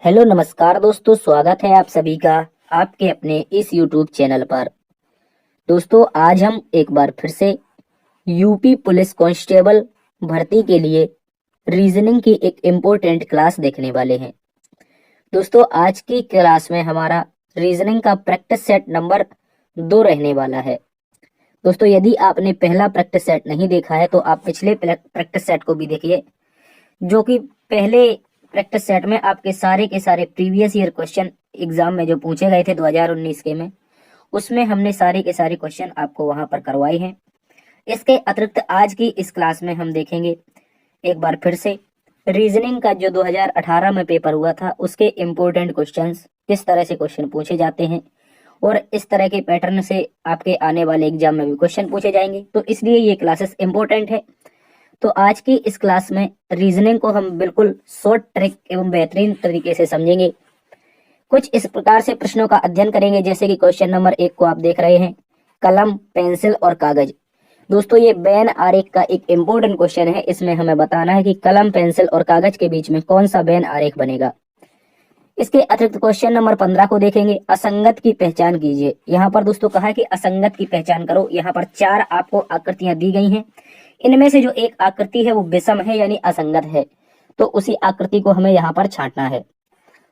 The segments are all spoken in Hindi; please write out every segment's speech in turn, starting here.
हेलो नमस्कार दोस्तों, स्वागत है आप सभी का आपके अपने इस यूट्यूब चैनल पर। दोस्तों आज हम एक बार फिर से यूपी पुलिस कांस्टेबल भर्ती के लिए रीजनिंग की एक इम्पोर्टेंट क्लास देखने वाले हैं। दोस्तों आज की क्लास में हमारा रीजनिंग का प्रैक्टिस सेट नंबर 2 रहने वाला है। दोस्तों यदि आपने पहला प्रैक्टिस सेट नहीं देखा है तो आप पिछले प्रैक्टिस सेट को भी देखिए, जो कि पहले प्रैक्टिस सेट में आपके सारे के सारे प्रीवियस ईयर क्वेश्चन एग्जाम में जो पूछे गए थे 2019 के में, उसमें हमने सारे के सारे क्वेश्चन आपको वहां पर करवाए हैं। इसके अतिरिक्त आज की इस क्लास में हम देखेंगे एक बार फिर से रीजनिंग का जो 2018 में पेपर हुआ था उसके इम्पोर्टेंट क्वेश्चंस, किस तरह से क्वेश्चन पूछे जाते हैं और इस तरह के पैटर्न से आपके आने वाले एग्जाम में भी क्वेश्चन पूछे जाएंगे, तो इसलिए ये क्लासेस इंपॉर्टेंट है। तो आज की इस क्लास में रीजनिंग को हम बिल्कुल शॉर्ट ट्रिक एवं बेहतरीन तरीके से समझेंगे। कुछ इस प्रकार से प्रश्नों का अध्ययन करेंगे, जैसे कि क्वेश्चन नंबर 1 को आप देख रहे हैं, कलम पेंसिल और कागज। दोस्तों ये बैन आरेख का एक इम्पोर्टेंट क्वेश्चन है। इसमें हमें बताना है कि कलम पेंसिल और कागज के बीच में कौन सा बैन आरेख बनेगा। इसके अतिरिक्त क्वेश्चन नंबर 15 को देखेंगे, असंगत की पहचान कीजिए। यहाँ पर दोस्तों कहा है कि असंगत की पहचान करो। यहाँ पर 4 आपको आकृतियां दी गई हैं, इनमें से जो एक आकृति है वो विषम है यानी असंगत है, तो उसी आकृति को हमें यहाँ पर छांटना है।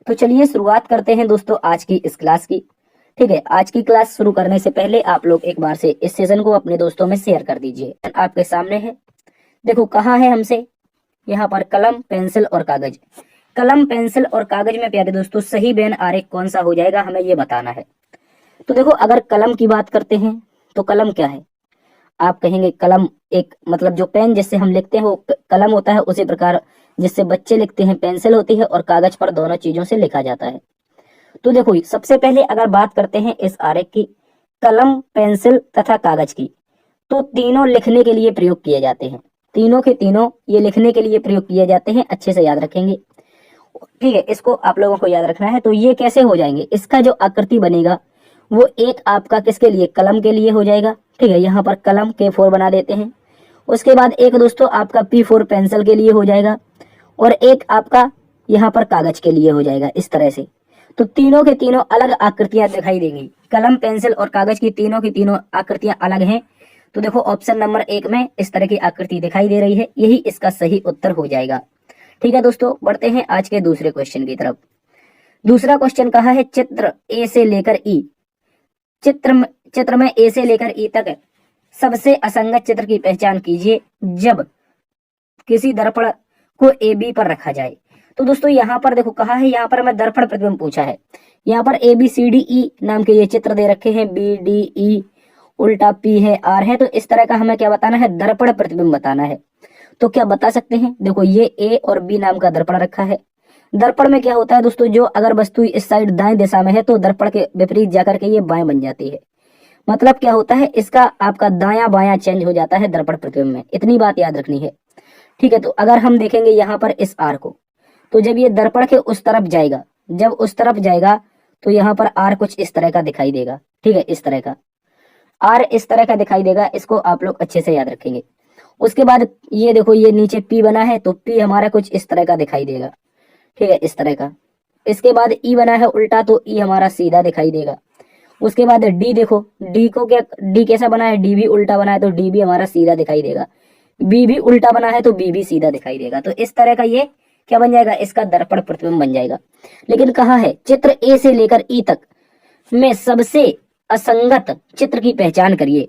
तो चलिए शुरुआत करते हैं दोस्तों आज की इस क्लास की। ठीक है, आज की क्लास शुरू करने से पहले आप लोग एक बार से इस सेशन को अपने दोस्तों में शेयर कर दीजिए। आपके सामने है, देखो कहा है हमसे यहाँ पर कलम पेंसिल और कागज। कलम पेंसिल और कागज में प्यारे दोस्तों सही बैन आरेख कौन सा हो जाएगा, हमें ये बताना है। तो देखो अगर कलम की बात करते हैं तो कलम क्या है, आप कहेंगे कलम एक मतलब जो पेन जिससे हम लिखते हैं वो कलम होता है, उसी प्रकार जिससे बच्चे लिखते हैं पेंसिल होती है, और कागज पर दोनों चीजों से लिखा जाता है। तो देखो सबसे पहले अगर बात करते हैं इस आरेख की, कलम पेंसिल तथा कागज की, तो तीनों लिखने के लिए प्रयोग किए जाते हैं। तीनों के तीनों ये लिखने के लिए प्रयोग किए जाते हैं, अच्छे से याद रखेंगे। ठीक है, इसको आप लोगों को याद रखना है। तो ये कैसे हो जाएंगे, इसका जो आकृति बनेगा वो एक आपका किसके लिए, कलम के लिए हो जाएगा। ठीक है, यहाँ पर कलम K4 बना देते हैं। उसके बाद एक दोस्तों आपका P4 पेंसिल के लिए हो जाएगा, और एक आपका यहाँ पर कागज के लिए हो जाएगा, इस तरह से। तो तीनों के तीनों अलग आकृतियां दिखाई देंगी। कलम पेंसिल और कागज की तीनों आकृतियां अलग हैं। तो देखो ऑप्शन नंबर 1 में इस तरह की आकृति दिखाई दे रही है, यही इसका सही उत्तर हो जाएगा। ठीक है दोस्तों, बढ़ते हैं आज के दूसरे क्वेश्चन की तरफ। दूसरा क्वेश्चन कहा है, चित्र ए से लेकर ई, चित्र में ए से लेकर ई तक सबसे असंगत चित्र की पहचान कीजिए जब किसी दर्पण को ए बी पर रखा जाए। तो दोस्तों यहाँ पर देखो कहा है, यहाँ पर हमें दर्पण प्रतिबिंब पूछा है। यहाँ पर A B C D E नाम के ये चित्र दे रखे हैं, बी डी ई, उल्टा पी है, आर है। तो इस तरह का हमें क्या बताना है, दर्पण प्रतिबिंब बताना है। तो क्या बता सकते हैं, देखो ये ए और बी नाम का दर्पण रखा है। दर्पण में क्या होता है दोस्तों, जो अगर वस्तु इस साइड दाएं दिशा में है तो दर्पण के विपरीत जाकर के ये बाएं बन जाती है। मतलब क्या होता है, इसका आपका दायां बायां चेंज हो जाता है दर्पण प्रतिबिंब में, इतनी बात याद रखनी है। ठीक है, तो अगर हम देखेंगे यहाँ पर इस आर को, तो जब ये दर्पण के उस तरफ जाएगा, जब उस तरफ जाएगा तो यहाँ पर आर कुछ इस तरह का दिखाई देगा। ठीक है, इस तरह का आर इस तरह का दिखाई देगा, इसको आप लोग अच्छे से याद रखेंगे। उसके बाद ये देखो ये नीचे पी बना है, तो पी हमारा कुछ इस तरह का दिखाई देगा। ठीक है, इस तरह का। इसके बाद ई बना है उल्टा, तो ई हमारा सीधा दिखाई देगा। उसके बाद डी देखो, डी को क्या, डी कैसा बना है, डी भी उल्टा बना है, तो डी भी हमारा सीधा दिखाई देगा। बी भी उल्टा बना है तो बी भी सीधा दिखाई देगा। तो इस तरह का ये क्या बन जाएगा, इसका दर्पण प्रतिबिंब बन जाएगा। लेकिन कहा है चित्र ए से लेकर ई तक में सबसे असंगत चित्र की पहचान करिए।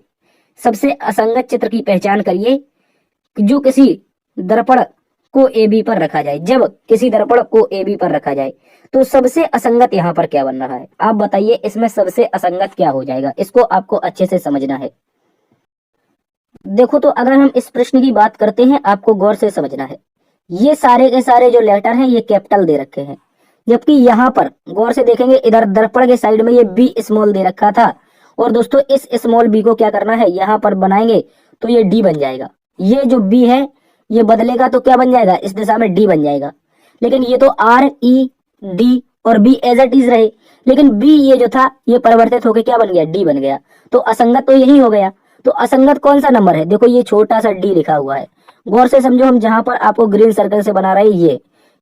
सबसे असंगत चित्र की पहचान करिए जो किसी दर्पण को ए बी पर रखा जाए, जब किसी दर्पण को ए बी पर रखा जाए। तो सबसे असंगत यहाँ पर क्या बन रहा है, आप बताइए इसमें सबसे असंगत क्या हो जाएगा, इसको आपको अच्छे से समझना है। देखो तो अगर हम इस प्रश्न की बात करते हैं, आपको गौर से समझना है। ये सारे के सारे जो लेटर हैं ये कैपिटल दे रखे हैं, जबकि यहाँ पर गौर से देखेंगे इधर दर्पण के साइड में ये बी स्मॉल दे रखा था। और दोस्तों इस स्मॉल बी को क्या करना है, यहाँ पर बनाएंगे तो ये डी बन जाएगा। ये जो बी है ये बदलेगा तो क्या बन जाएगा, इस दिशा में डी बन जाएगा। लेकिन ये तो आर ई डी और बी एज इट इज रहे, लेकिन बी ये जो था ये परिवर्तित होकर क्या बन गया, डी बन गया। तो असंगत तो यही हो गया। तो असंगत कौन सा नंबर है, देखो ये छोटा सा डी लिखा हुआ है, गौर से समझो। हम जहां पर आपको ग्रीन सर्कल से बना रहे हैं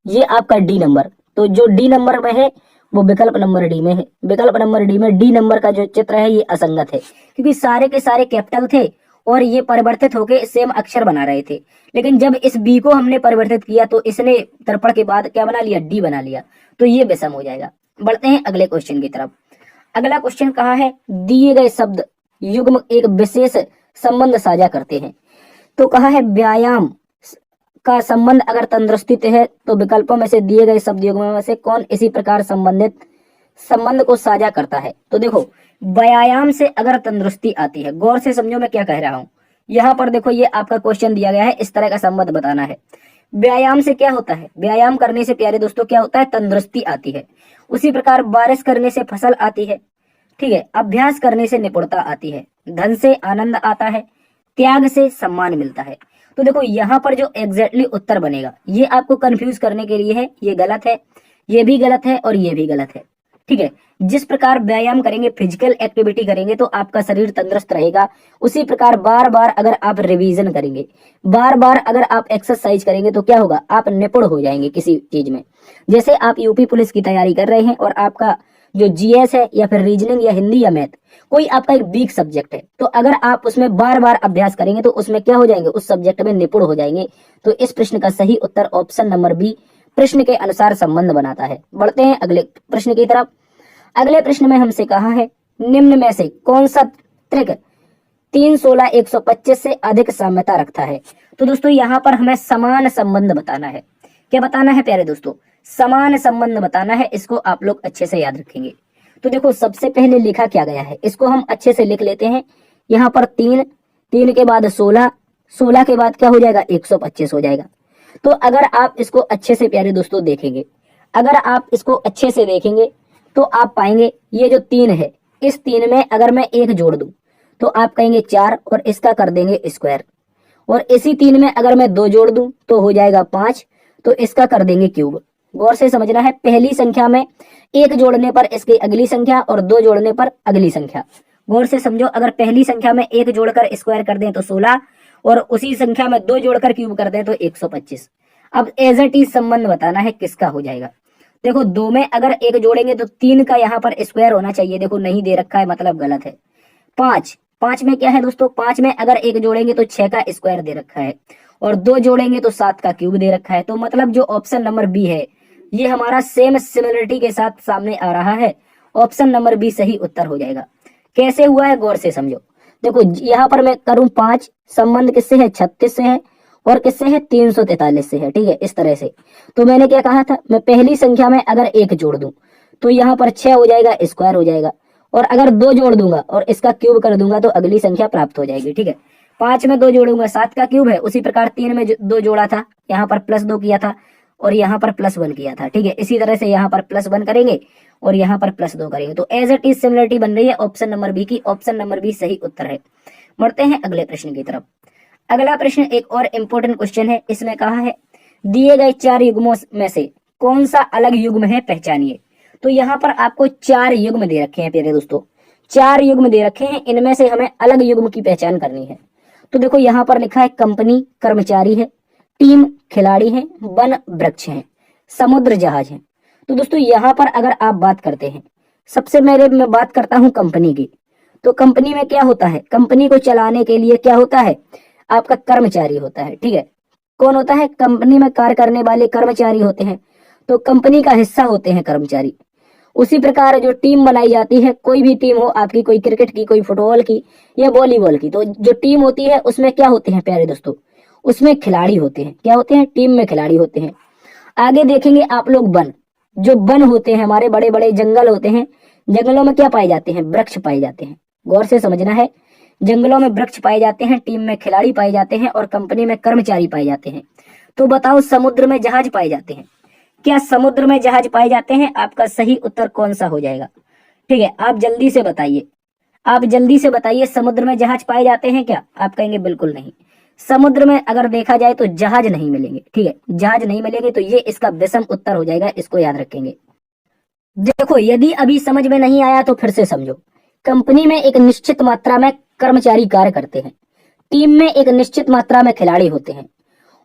ये आपका डी नंबर। तो जो डी नंबर में है वो विकल्प नंबर डी में है। विकल्प नंबर डी में डी नंबर का जो चित्र है ये असंगत है, क्योंकि सारे के सारे कैपिटल थे और ये परिवर्तित होके सेम अक्षर बना रहे थे। लेकिन जब इस बी को हमने परिवर्तित किया तो इसने तर्पण के बाद क्या बना लिया, डी बना लिया, तो ये विषम हो जाएगा। बढ़ते हैं अगले क्वेश्चन की तरफ। अगला क्वेश्चन कहा है, दिए गए शब्द युग्म एक विशेष संबंध साझा करते हैं। तो कहा है व्यायाम का संबंध अगर तंदुरुस्ती से है तो विकल्पों में से दिए गए शब्द युग्म में से कौन इसी प्रकार संबंधित संबंध को साझा करता है। तो देखो व्यायाम से अगर तंदुरुस्ती आती है, गौर से समझो मैं क्या कह रहा हूं। यहाँ पर देखो ये आपका क्वेश्चन दिया गया है, इस तरह का संबंध बताना है। व्यायाम से क्या होता है, व्यायाम करने से प्यारे दोस्तों क्या होता है, तंदुरुस्ती आती है। उसी प्रकार बारिश करने से फसल आती है, ठीक है। अभ्यास करने से निपुणता आती है, धन से आनंद आता है, त्याग से सम्मान मिलता है। तो देखो यहाँ पर जो एग्जैक्टली उत्तर बनेगा ये आपको कंफ्यूज करने के लिए है, ये गलत है, ये भी गलत है और ये भी गलत है, ठीक है। जिस प्रकार व्यायाम करेंगे, फिजिकल एक्टिविटी करेंगे तो आपका शरीर तंदुरुस्त रहेगा, उसी प्रकार बार बार अगर आप रिवीजन करेंगे, बार बार अगर आप एक्सरसाइज करेंगे तो क्या होगा, आप निपुण हो जाएंगे किसी चीज में। जैसे आप यूपी पुलिस की तैयारी कर रहे हैं और आपका जो जीएस है या फिर रीजनिंग या हिंदी या मैथ, कोई आपका एक वीक सब्जेक्ट है, तो अगर आप उसमें बार बार अभ्यास करेंगे तो उसमें क्या हो जाएंगे, उस सब्जेक्ट में निपुण हो जाएंगे। तो इस प्रश्न का सही उत्तर ऑप्शन नंबर बी प्रश्न के अनुसार संबंध बनाता है। बढ़ते हैं अगले प्रश्न की तरफ। अगले प्रश्न में हमसे कहा है, निम्न में से कौन सा त्रिक 316 125 से अधिक साम्यता रखता है। तो दोस्तों यहाँ पर हमें समान संबंध बताना है। क्या बताना है प्यारे दोस्तों, समान संबंध बताना है। इसको आप लोग अच्छे से याद रखेंगे। तो देखो सबसे पहले लिखा क्या गया है, इसको हम अच्छे से लिख लेते हैं। यहाँ पर 3, 3 के बाद 16, 16 के बाद क्या हो जाएगा, 125 हो जाएगा। तो अगर आप इसको अच्छे से प्यारे दोस्तों देखेंगे, अगर आप इसको अच्छे से देखेंगे तो आप पाएंगे ये जो 3 है, इस 3 में अगर मैं 1 जोड़ दूं तो आप कहेंगे 4 और इसका कर देंगे स्क्वायर, और इसी 3 में अगर मैं 2 जोड़ दूं तो हो जाएगा 5, तो इसका कर देंगे क्यूब। गौर से समझना है, पहली संख्या में 1 जोड़ने पर इसकी अगली संख्या और 2 जोड़ने पर अगली संख्या। गौर से समझो, अगर पहली संख्या में 1 जोड़कर स्क्वायर कर दें तो 16 और उसी संख्या में 2 जोड़कर क्यूब कर दें तो 125। अब एज इट इज संबंध बताना है किसका हो जाएगा। देखो 2 में अगर 1 जोड़ेंगे तो 3 का यहाँ पर स्क्वायर होना चाहिए, देखो नहीं दे रखा है मतलब गलत है। 5 में क्या है दोस्तों, 5 में अगर 1 जोड़ेंगे तो 6 का स्क्वायर दे रखा है और 2 जोड़ेंगे तो 7 का क्यूब दे रखा है। तो मतलब जो ऑप्शन नंबर बी है ये हमारा सेम सिमिलरिटी के साथ सामने आ रहा है। ऑप्शन नंबर बी सही उत्तर हो जाएगा। कैसे हुआ है गौर से समझो। देखो यहाँ पर मैं करूं 5, संबंध किससे है, 36 से है, और किससे है, 343 से है, ठीक है। इस तरह से तो मैंने क्या कहा था, मैं पहली संख्या में अगर 1 जोड़ दूं तो यहाँ पर 6 हो जाएगा, स्क्वायर हो जाएगा, और अगर 2 जोड़ दूंगा और इसका क्यूब कर दूंगा तो अगली संख्या प्राप्त हो जाएगी, ठीक है। 5 में 2 जोड़ूंगा 7 का क्यूब है, उसी प्रकार 3 में 2 जोड़ा था, यहाँ पर +2 किया था और यहाँ पर +1 किया था, ठीक है। इसी तरह से यहाँ पर +1 करेंगे और यहाँ पर +2 करेंगे। तो एज इट इज सिमिलरिटी बन रही है ऑप्शन नंबर बी की। ऑप्शन नंबर बी सही उत्तर है। बढ़ते हैं अगले प्रश्न की तरफ। अगला प्रश्न एक और इम्पोर्टेंट क्वेश्चन है। इसमें कहा है, दिए गए 4 युग्मों में से कौन सा अलग युग्म है, पहचानिए। तो यहाँ पर आपको 4 युग्म दे रखे हैं प्यारे दोस्तों, 4 युग्म दे रखे हैं, इनमें से हमें अलग युग्म की पहचान करनी है। तो देखो यहाँ पर लिखा है, कंपनी कर्मचारी है, टीम खिलाड़ी है, वन वृक्ष है, समुद्र जहाज है। तो दोस्तों यहाँ पर अगर आप बात करते हैं, सबसे पहले मैं बात करता हूँ कंपनी की। तो कंपनी में क्या होता है, कंपनी को चलाने के लिए क्या होता है, आपका कर्मचारी होता है, ठीक है। कौन होता है, कंपनी में कार्य करने वाले कर्मचारी होते हैं, तो कंपनी का हिस्सा होते हैं कर्मचारी। उसी प्रकार जो टीम बनाई जाती है, कोई भी टीम हो आपकी, कोई क्रिकेट की, कोई फुटबॉल की या वॉलीबॉल की, तो जो टीम होती है उसमें क्या होते हैं प्यारे दोस्तों, उसमें खिलाड़ी होते हैं। क्या होते हैं, टीम में खिलाड़ी होते हैं। आगे देखेंगे आप लोग वन, जो वन होते हैं, हमारे बड़े बड़े जंगल होते हैं, जंगलों में क्या पाए जाते हैं, वृक्ष पाए जाते हैं। गौर से समझना है, जंगलों में वृक्ष पाए जाते हैं, टीम में खिलाड़ी पाए जाते हैं और कंपनी में कर्मचारी पाए जाते हैं। तो बताओ समुद्र में जहाज पाए जाते हैं, क्या समुद्र में जहाज पाए जाते हैं? आपका सही उत्तर कौन सा हो जाएगा, ठीक है। आप जल्दी से बताइए, आप जल्दी से बताइए, समुद्र में जहाज पाए जाते हैं क्या? आप कहेंगे बिल्कुल नहीं। समुद्र में अगर देखा जाए तो जहाज नहीं मिलेंगे, ठीक है, जहाज नहीं मिलेंगे। तो ये इसका विषम उत्तर हो जाएगा, इसको याद रखेंगे। देखो यदि अभी समझ में नहीं आया तो फिर से समझो। कंपनी में एक निश्चित मात्रा में कर्मचारी कार्य करते हैं, टीम में एक निश्चित मात्रा में खिलाड़ी होते हैं,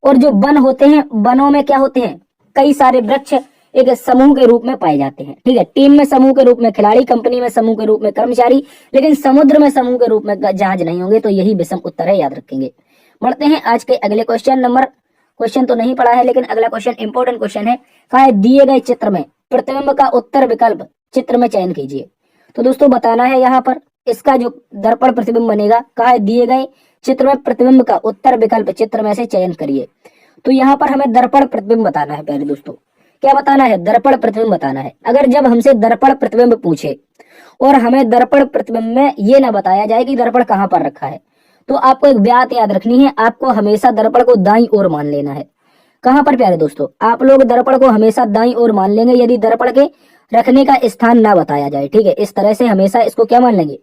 और जो वन होते हैं, वनों में क्या होते हैं, कई सारे वृक्ष, एक समूह के रूप में पाए जाते हैं। ठीक है, टीम में समूह के रूप में खिलाड़ी, कंपनी में समूह के रूप में कर्मचारी, लेकिन समुद्र में समूह के रूप में जहाज नहीं होंगे। तो यही विषम उत्तर है, याद रखेंगे। बढ़ते हैं आज के अगले क्वेश्चन तो नहीं पढ़ा है, लेकिन अगला क्वेश्चन इंपॉर्टेंट क्वेश्चन है। कहा है दिए गए चित्र में प्रतिबिंब का उत्तर विकल्प चित्र में चयन कीजिए। तो दोस्तों बताना है यहाँ पर इसका जो दर्पण प्रतिबिंब बनेगा। कहा है दिए गए चित्र में प्रतिबिंब का उत्तर विकल्प चित्र में से चयन करिए। तो यहाँ पर हमें दर्पण प्रतिबिंब बताना है। पहले दोस्तों क्या बताना है? दर्पण प्रतिबिंब बताना है। अगर जब हमसे दर्पण प्रतिबिंब पूछे और हमें दर्पण प्रतिबिंब में ये ना बताया जाए कि दर्पण कहाँ पर रखा है, तो आपको एक बात याद रखनी है, आपको हमेशा दर्पण को दाईं ओर मान लेना है। कहाँ पर प्यारे दोस्तों? आप लोग दर्पण को हमेशा दाईं ओर मान लेंगे यदि दर्पण के रखने का स्थान ना बताया जाए। ठीक है, इस तरह से हमेशा इसको क्या मान लेंगे?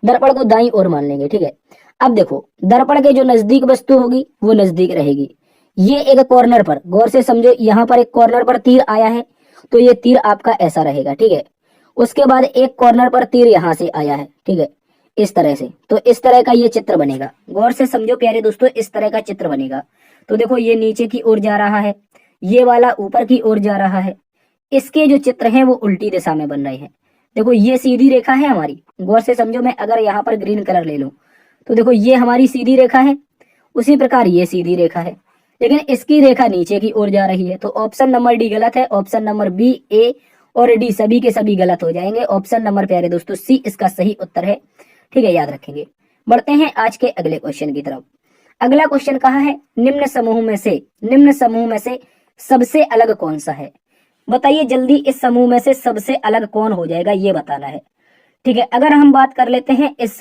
दर्पण को दाईं ओर मान लेंगे। ठीक है, अब देखो दर्पण के जो नजदीक वस्तु होगी वो नजदीक रहेगी। ये एक कॉर्नर पर गौर से समझो, यहाँ पर एक कॉर्नर पर तीर आया है तो ये तीर आपका ऐसा रहेगा। ठीक है, उसके बाद एक कॉर्नर पर तीर यहाँ से आया है। ठीक है, इस तरह से, तो इस तरह का ये चित्र बनेगा। गौर से समझो प्यारे दोस्तों, इस तरह का चित्र बनेगा। तो देखो ये नीचे की ओर जा रहा है, ये वाला ऊपर की ओर जा रहा है। इसके जो चित्र हैं वो उल्टी दिशा में बन रहे हैं। देखो ये सीधी रेखा है हमारी, गौर से समझो। मैं अगर यहाँ पर ग्रीन कलर ले लूं तो देखो ये हमारी सीधी रेखा है, उसी प्रकार ये सीधी रेखा है, लेकिन इसकी रेखा नीचे की ओर जा रही है। तो ऑप्शन नंबर डी गलत है। ऑप्शन नंबर बी, ए और डी सभी के सभी गलत हो जाएंगे। ऑप्शन नंबर प्यारे दोस्तों सी इसका सही उत्तर है। ठीक है, याद रखेंगे। बढ़ते हैं आज के अगले क्वेश्चन की तरफ। अगला क्वेश्चन कहा है निम्न समूह में से सबसे अलग कौन सा है? बताइए जल्दी, इस समूह में से सबसे अलग कौन हो जाएगा ये बताना है। ठीक है, अगर हम बात कर लेते हैं इस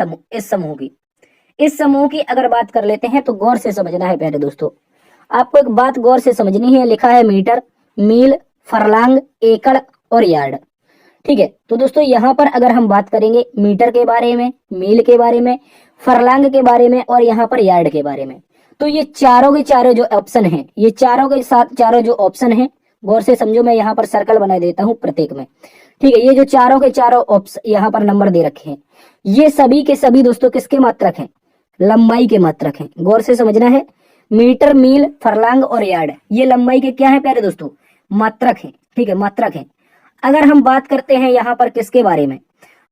समूह की अगर बात कर लेते हैं तो गौर से समझना है प्यारे दोस्तों। आपको एक बात गौर से समझनी है। लिखा है मीटर, मील, फरलांग, एकड़ और यार्ड। ठीक है, तो दोस्तों यहाँ पर अगर हम बात करेंगे मीटर के बारे में, मील के बारे में, फरलांग के बारे में और यहाँ पर यार्ड के बारे में, तो ये चारों के चारों जो ऑप्शन हैं, ये चारों के साथ चारों जो ऑप्शन हैं, गौर से समझो। मैं यहाँ पर सर्कल बना देता हूँ प्रत्येक में। ठीक है, ये जो चारों के चारों ऑप्शन यहाँ पर नंबर दे रखे हैं, ये सभी के सभी दोस्तों किसके मात्रक हैं? लंबाई के मात्रक हैं। गौर से समझना है। मीटर, मील, फरलांग और यार्ड ये लंबाई के क्या है प्यारे दोस्तों? मात्रक हैं। ठीक है, मात्रक हैं। अगर हम बात करते हैं यहाँ पर किसके बारे में?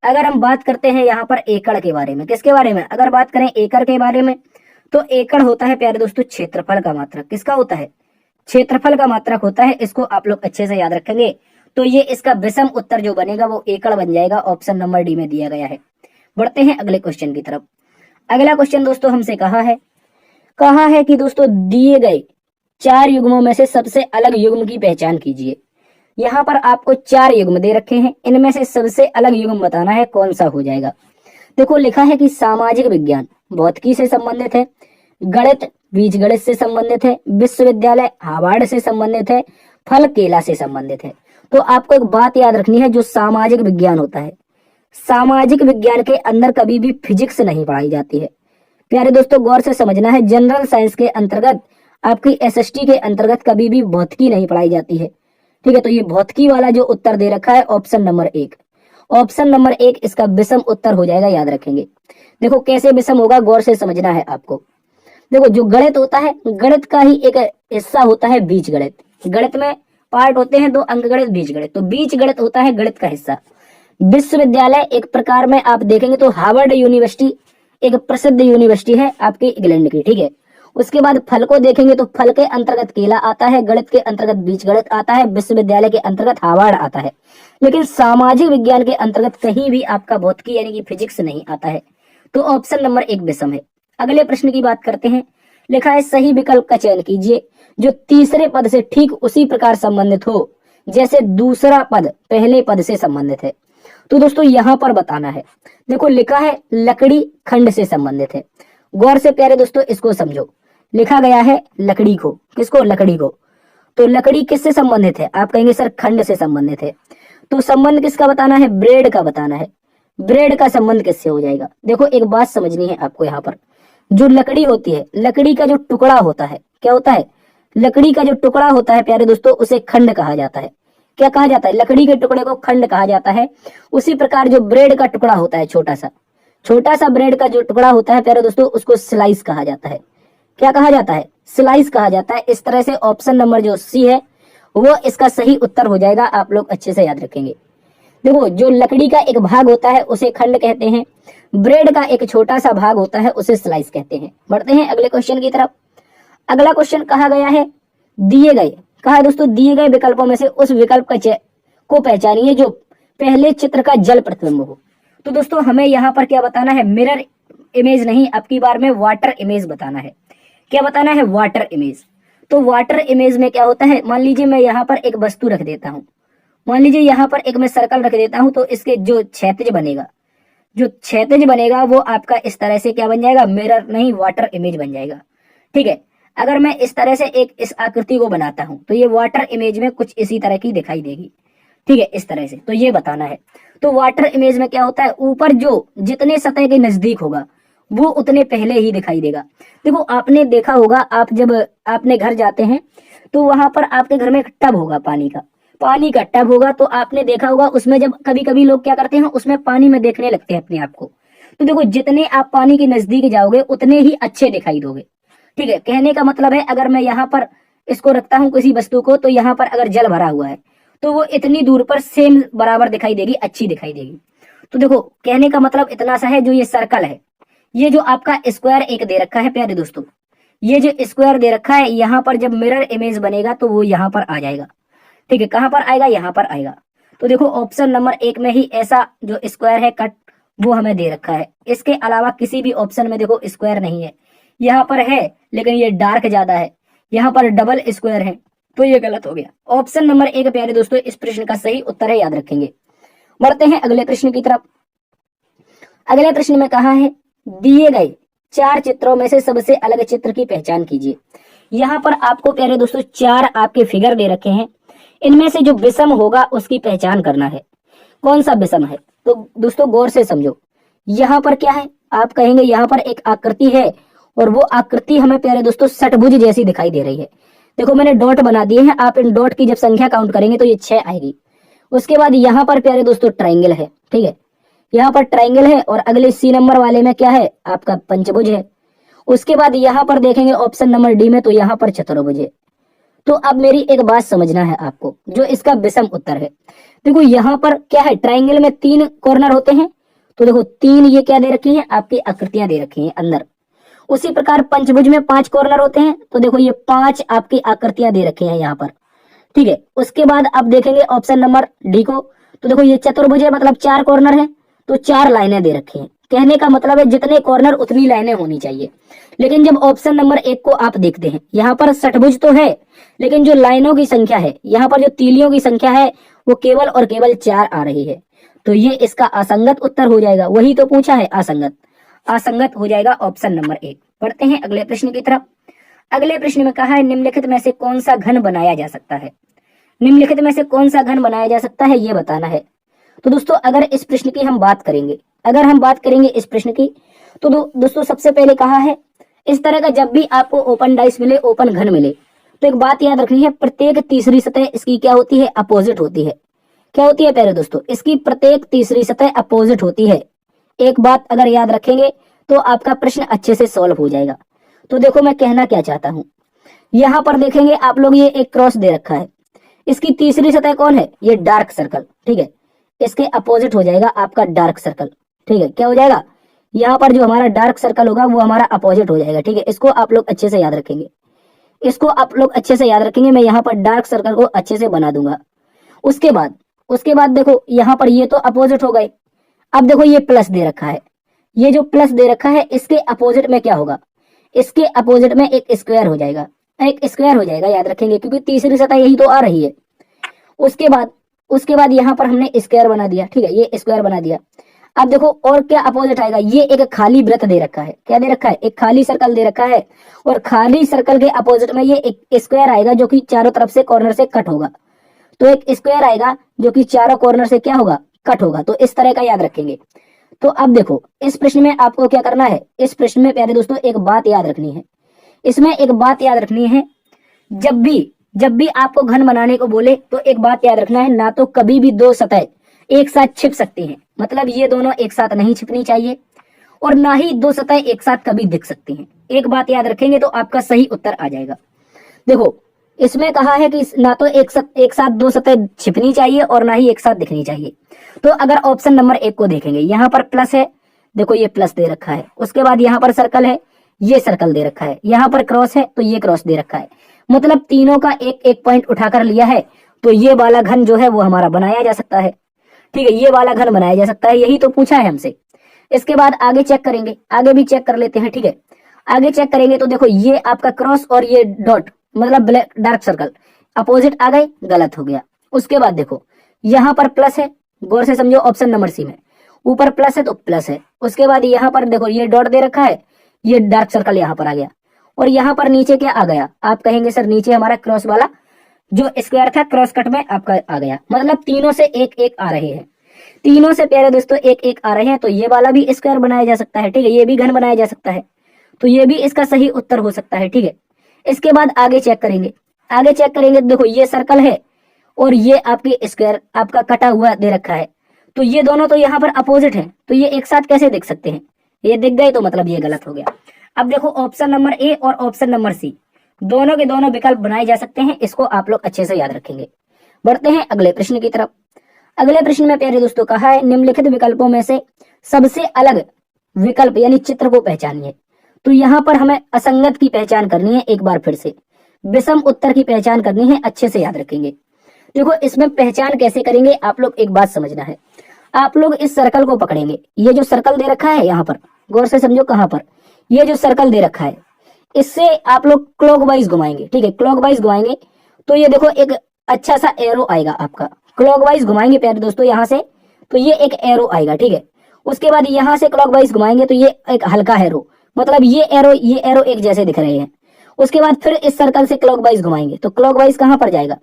अगर हम बात करते हैं यहाँ पर एकड़ के बारे में, किसके बारे में? अगर बात करें एकड़ के बारे में तो एकड़ होता है प्यारे दोस्तों क्षेत्रफल का मात्रक। किसका होता है? क्षेत्रफल का मात्रक होता है। इसको आप लोग अच्छे से याद रखेंगे। तो ये इसका विषम उत्तर जो बनेगा वो एकड़ बन जाएगा। ऑप्शन नंबर डी में दिया गया है। बढ़ते हैं अगले क्वेश्चन की तरफ। अगला क्वेश्चन दोस्तों हमसे कहा है कि दोस्तों दिए गए 4 युग्मों में से सबसे अलग युग्म की पहचान कीजिए। यहाँ पर आपको 4 युग्म दे रखे हैं, इनमें से सबसे अलग युग्म बताना है कौन सा हो जाएगा। देखो लिखा है कि सामाजिक विज्ञान भौतिकी से संबंधित है, गणित बीजगणित से संबंधित है, विश्वविद्यालय हार्वर्ड से संबंधित है, फल केला से संबंधित है। तो आपको एक बात याद रखनी है, जो सामाजिक विज्ञान होता है, सामाजिक विज्ञान के अंदर कभी भी फिजिक्स नहीं पढ़ाई जाती है। प्यारे दोस्तों गौर से समझना है, जनरल साइंस के अंतर्गत, आपकी एसएसटी के अंतर्गत कभी भी भौतिकी नहीं पढ़ाई जाती है। ठीक है, तो ये भौतिकी वाला जो उत्तर दे रखा है ऑप्शन नंबर 1, ऑप्शन नंबर 1 इसका विषम उत्तर हो जाएगा। याद रखेंगे। देखो कैसे विषम होगा, गौर से समझना है आपको। देखो जो गणित होता है, गणित का ही एक हिस्सा होता है बीज गणित। गणित में पार्ट होते हैं 2, अंक गणित, बीज गणित। तो बीज गणित होता है गणित का हिस्सा। विश्वविद्यालय एक प्रकार में आप देखेंगे तो हार्वर्ड यूनिवर्सिटी एक प्रसिद्ध यूनिवर्सिटी है आपके इंग्लैंड की। ठीक है, उसके बाद फल को देखेंगे तो फल के अंतर्गत केला आता है, गणित के अंतर्गत बीज गणित आता है, विश्वविद्यालय के अंतर्गत हार्वर्ड आता है। लेकिन सामाजिक विज्ञान के अंतर्गत कहीं भी आपका भौतिकी यानी कि फिजिक्स नहीं आता है। तो ऑप्शन नंबर 1 विषम है। अगले प्रश्न की बात करते हैं। लिखा है सही विकल्प का चयन कीजिए जो तीसरे पद से ठीक उसी प्रकार संबंधित हो जैसे दूसरा पद पहले पद से संबंधित है। तो दोस्तों यहाँ पर बताना है। देखो लिखा है लकड़ी खंड से संबंधित है। गौर से प्यारे दोस्तों इसको समझो। लिखा गया है लकड़ी को, किसको? लकड़ी को। तो लकड़ी किससे संबंधित है? आप कहेंगे सर खंड से संबंधित है। तो संबंध किसका बताना है? ब्रेड का बताना है। ब्रेड का संबंध किससे हो जाएगा? देखो एक बात समझनी है आपको। यहाँ पर जो लकड़ी होती है, लकड़ी का जो टुकड़ा होता है, क्या होता है? लकड़ी का जो टुकड़ा होता है प्यारे दोस्तों उसे खंड कहा जाता है। क्या कहा जाता है? लकड़ी के टुकड़े को खंड कहा जाता है। उसी प्रकार जो ब्रेड का टुकड़ा होता है, छोटा सा ब्रेड का जो टुकड़ा होता है प्यारे दोस्तों उसको स्लाइस कहा जाता है। क्या कहा जाता है? स्लाइस कहा जाता है। इस तरह से ऑप्शन नंबर जो सी है वो इसका सही उत्तर हो जाएगा। आप लोग अच्छे से याद रखेंगे। देखो, जो लकड़ी का एक भाग होता है उसे खंड कहते हैं, ब्रेड का एक छोटा सा भाग होता है उसे स्लाइस कहते हैं। बढ़ते हैं अगले क्वेश्चन की तरफ। अगला क्वेश्चन कहा गया है, दिए गए, कहा है दोस्तों, दिए गए विकल्पों में से उस विकल्प को पहचानिए जो पहले चित्र का जल प्रतिबिंब हो। तो दोस्तों हमें यहाँ पर क्या बताना है, मिरर इमेज नहीं, अब की बार में वाटर इमेज बताना है। क्या बताना है, वाटर इमेज। तो वाटर इमेज में क्या होता है, मान लीजिए मैं यहाँ पर एक वस्तु रख देता हूँ, मान लीजिए यहाँ पर एक मैं सर्कल रख देता हूँ, तो इसके जो क्षैतिज बनेगा, जो क्षैतिज बनेगा वो आपका इस तरह से क्या बन जाएगा, मिरर नहीं वाटर इमेज बन जाएगा। ठीक है, अगर मैं इस तरह से एक इस आकृति को बनाता हूं तो ये वाटर इमेज में कुछ इसी तरह की दिखाई देगी। ठीक है, इस तरह से, तो ये बताना है। तो वाटर इमेज में क्या होता है, ऊपर जो जितने सतह के नजदीक होगा वो उतने पहले ही दिखाई देगा। देखो आपने देखा होगा, आप जब आपने घर जाते हैं तो वहां पर आपके घर में एक टब होगा, पानी का टब होगा, तो आपने देखा होगा उसमें जब कभी कभी लोग क्या करते हैं, उसमें पानी में देखने लगते हैं अपने आप को। तो देखो जितने आप पानी के नजदीक जाओगे उतने ही अच्छे दिखाई दोगे। ठीक है, कहने का मतलब है अगर मैं यहाँ पर इसको रखता हूँ किसी वस्तु को, तो यहाँ पर अगर जल भरा हुआ है तो वो इतनी दूर पर सेम बराबर दिखाई देगी, अच्छी दिखाई देगी। तो देखो कहने का मतलब इतना सा है, जो ये सर्कल है, ये जो आपका स्क्वायर एक दे रखा है प्यारे दोस्तों, ये जो स्क्वायर दे रखा है, यहाँ पर जब मिरर इमेज बनेगा तो वो यहाँ पर आ जाएगा। ठीक है, कहाँ पर आएगा, यहाँ पर आएगा। तो देखो ऑप्शन नंबर 1 में ही ऐसा जो स्क्वायर है कट, वो हमें दे रखा है। इसके अलावा किसी भी ऑप्शन में देखो स्क्वायर नहीं है, यहाँ पर है लेकिन ये डार्क ज्यादा है, यहाँ पर डबल स्क्वायर है, तो ये गलत हो गया। ऑप्शन नंबर 1 प्यारे दोस्तों इस प्रश्न का सही उत्तर है, याद रखेंगे। बढ़ते हैं अगले प्रश्न की तरफ। अगले प्रश्न में कहा है, दिए गए 4 चित्रों में से सबसे अलग चित्र की पहचान कीजिए। यहाँ पर आपको प्यारे दोस्तों 4 आपके फिगर दे रखे हैं, इनमें से जो विषम होगा उसकी पहचान करना है। कौन सा विषम है, तो दोस्तों गौर से समझो। यहाँ पर क्या है, आप कहेंगे यहाँ पर एक आकृति है और वो आकृति हमें प्यारे दोस्तों षटभुज जैसी दिखाई दे रही है। देखो मैंने डॉट बना दिए हैं, आप इन डॉट की जब संख्या काउंट करेंगे तो ये 6 आएगी। उसके बाद यहाँ पर प्यारे दोस्तों ट्राइंगल है। ठीक है, यहाँ पर ट्राइंगल है और अगले C नंबर वाले में क्या है, आपका पंचभुज है। उसके बाद यहाँ पर देखेंगे ऑप्शन नंबर डी में, तो यहाँ पर चतुर्भुज है। तो अब मेरी एक बात समझना है आपको, जो इसका विषम उत्तर है। देखो यहाँ पर क्या है, ट्राइंगल में 3 कॉर्नर होते हैं, तो देखो 3 ये क्या दे रखी है, आपकी आकृतियां दे रखी हैं अंदर। उसी प्रकार पंचभुज में 5 कॉर्नर होते हैं, तो देखो ये 5 आपकी आकृतियां दे रखी हैं यहाँ पर। ठीक है, उसके बाद आप देखेंगे ऑप्शन नंबर डी को, तो देखो ये चतुर्भुज है, मतलब 4 कॉर्नर है, तो 4 लाइनें दे रखी हैं। कहने का मतलब है जितने कॉर्नर उतनी लाइनें होनी चाहिए। लेकिन जब ऑप्शन नंबर 1 को आप देखते हैं, यहाँ पर षटभुज तो है लेकिन जो लाइनों की संख्या है, यहाँ पर जो तीलियों की संख्या है वो केवल और केवल 4 आ रही है, तो ये इसका असंगत उत्तर हो जाएगा। वही तो पूछा है, असंगत हो जाएगा ऑप्शन नंबर 1। पढ़ते हैं अगले प्रश्न की तरफ। अगले प्रश्न में कहा है, निम्नलिखित में से कौन सा घन बनाया जा सकता है। निम्नलिखित में से कौन सा घन बनाया जा सकता है, ये बताना है। तो दोस्तों अगर इस प्रश्न की हम बात करेंगे, इस प्रश्न की, तो दोस्तों सबसे पहले कहा है, इस तरह का जब भी आपको ओपन डाइस मिले, ओपन घन मिले, तो एक बात याद रखनी है, प्रत्येक तीसरी सतह इसकी क्या होती है, अपोजिट होती है। क्या होती है प्यारे दोस्तों, इसकी प्रत्येक तीसरी सतह अपोजिट होती है। एक बात अगर याद रखेंगे तो आपका प्रश्न अच्छे से सॉल्व हो जाएगा। तो देखो मैं कहना क्या चाहता हूं, यहाँ पर देखेंगे आप लोग, ये एक क्रॉस दे रखा है, इसकी तीसरी सतह कौन है, ये डार्क सर्कल। ठीक है, इसके अपोजिट हो जाएगा आपका डार्क सर्कल। ठीक है, क्या हो जाएगा, यहाँ पर जो हमारा डार्क सर्कल होगा वो हमारा अपोजिट हो जाएगा। ठीक है, इसको आप लोग अच्छे से याद रखेंगे, मैं यहाँ पर डार्क सर्कल को अच्छे से बना दूंगा। उसके बाद देखो यहाँ पर ये तो अपोजिट हो गए। अब देखो ये प्लस दे रखा है, ये जो प्लस दे रखा है इसके अपोजिट में क्या होगा, इसके अपोजिट में एक स्क्वायर हो जाएगा, याद रखेंगे, क्योंकि तीसरी सतह यही तो आ रही है। उसके बाद यहाँ पर हमने स्क्वायर बना दिया। ठीक है, ये स्क्वायर बना दिया। अब देखो और क्या अपोजिट आएगा, ये एक खाली वृत्त दे रखा है। क्या दे रखा है, एक खाली सर्कल दे रखा है, और खाली सर्कल के अपोजिट में ये एक स्क्वायर आएगा जो कि चारों तरफ से कॉर्नर से कट होगा। तो एक स्क्वायर आएगा जो कि चारों कॉर्नर से क्या होगा, कट होगा। तो इस तरह का याद रखेंगे। तो अब देखो इस प्रश्न में आपको क्या करना है, इस प्रश्न में प्यारे दोस्तों एक बात याद रखनी है, जब भी आपको घन बनाने को बोले तो एक बात याद रखना है, ना तो कभी भी 2 सतह एक साथ छिप सकती हैं, मतलब ये दोनों एक साथ नहीं छिपनी चाहिए, और ना ही 2 सतह एक साथ कभी दिख सकती हैं। एक बात याद रखेंगे तो आपका सही उत्तर आ जाएगा। देखो इसमें कहा है कि ना तो एक साथ दो सतह छिपनी चाहिए और ना ही एक साथ दिखनी चाहिए। तो अगर ऑप्शन नंबर 1 को देखेंगे, यहाँ पर प्लस है, देखो ये प्लस दे रखा है, उसके बाद यहाँ पर सर्कल है, ये सर्कल दे रखा है, यहाँ पर क्रॉस है तो ये क्रॉस दे रखा है, मतलब तीनों का एक एक पॉइंट उठाकर लिया है, तो ये वाला घन जो है वो हमारा बनाया जा सकता है। ठीक है, ये वाला घन बनाया जा सकता है, यही तो पूछा है हमसे। इसके बाद आगे चेक करेंगे, आगे भी चेक कर लेते हैं। ठीक है, आगे चेक करेंगे तो देखो ये आपका क्रॉस और ये डॉट मतलब ब्लैक डार्क सर्कल अपोजिट आ गए, गलत हो गया। उसके बाद देखो यहाँ पर प्लस है, गौर से समझो, ऑप्शन नंबर सी में ऊपर प्लस है तो प्लस है। उसके बाद यहाँ पर देखो ये डॉट दे रखा है, ये डार्क सर्कल यहाँ पर आ गया, और यहाँ पर नीचे क्या आ गया, आप कहेंगे सर नीचे हमारा क्रॉस वाला जो स्क्वायर था क्रॉस कट में आपका आ गया, मतलब तीनों से एक एक आ रहे हैं, तीनों से प्यारे दोस्तों एक एक आ रहे हैं, तो ये वाला भी स्क्वायर बनाया जा सकता है। ठीक है, ये भी घन बनाया जा सकता है, तो ये भी इसका सही उत्तर हो सकता है। ठीक है, इसके बाद आगे चेक करेंगे, आगे चेक करेंगे तो देखो ये सर्कल है और ये आपकी स्क्वायर आपका कटा हुआ दे रखा है, तो ये दोनों तो यहाँ पर अपोजिट है, तो ये एक साथ कैसे दिख सकते हैं, ये दिख गए तो मतलब ये गलत हो गया। अब देखो ऑप्शन नंबर ए और ऑप्शन नंबर सी दोनों के दोनों विकल्प बनाए जा सकते हैं, इसको आप लोग अच्छे से याद रखेंगे। बढ़ते हैं अगले प्रश्न की तरफ। अगले प्रश्न में प्यारे दोस्तों कहा है निम्नलिखित विकल्पों में से सबसे अलग विकल्प यानी चित्र को पहचानिए। तो यहाँ पर हमें असंगत की पहचान करनी है, एक बार फिर से विषम उत्तर की पहचान करनी है, अच्छे से याद रखेंगे। देखो इसमें पहचान कैसे करेंगे, आप लोग एक बात समझना है। आप लोग इस सर्कल को पकड़ेंगे, ये जो सर्कल दे रखा है यहाँ पर गौर से समझो, कहाँ पर ये जो सर्कल दे रखा है इससे आप लोग क्लॉकवाइज घुमाएंगे। ठीक है, क्लॉकवाइज घुमाएंगे तो ये देखो एक अच्छा सा एरो आएगा आपका, क्लॉकवाइज घुमाएंगे प्यारे दोस्तों यहाँ से, तो ये एक एरो आएगा। ठीक है, उसके बाद यहाँ से क्लॉकवाइज घुमाएंगे तो ये एक हल्का एरो, मतलब ये एरो एक जैसे दिख रहे हैं। उसके बाद फिर इस सर्कल से क्लॉकवाइज घुमाएंगे तो क्लॉकवाइज कहाँ पर जाएगा,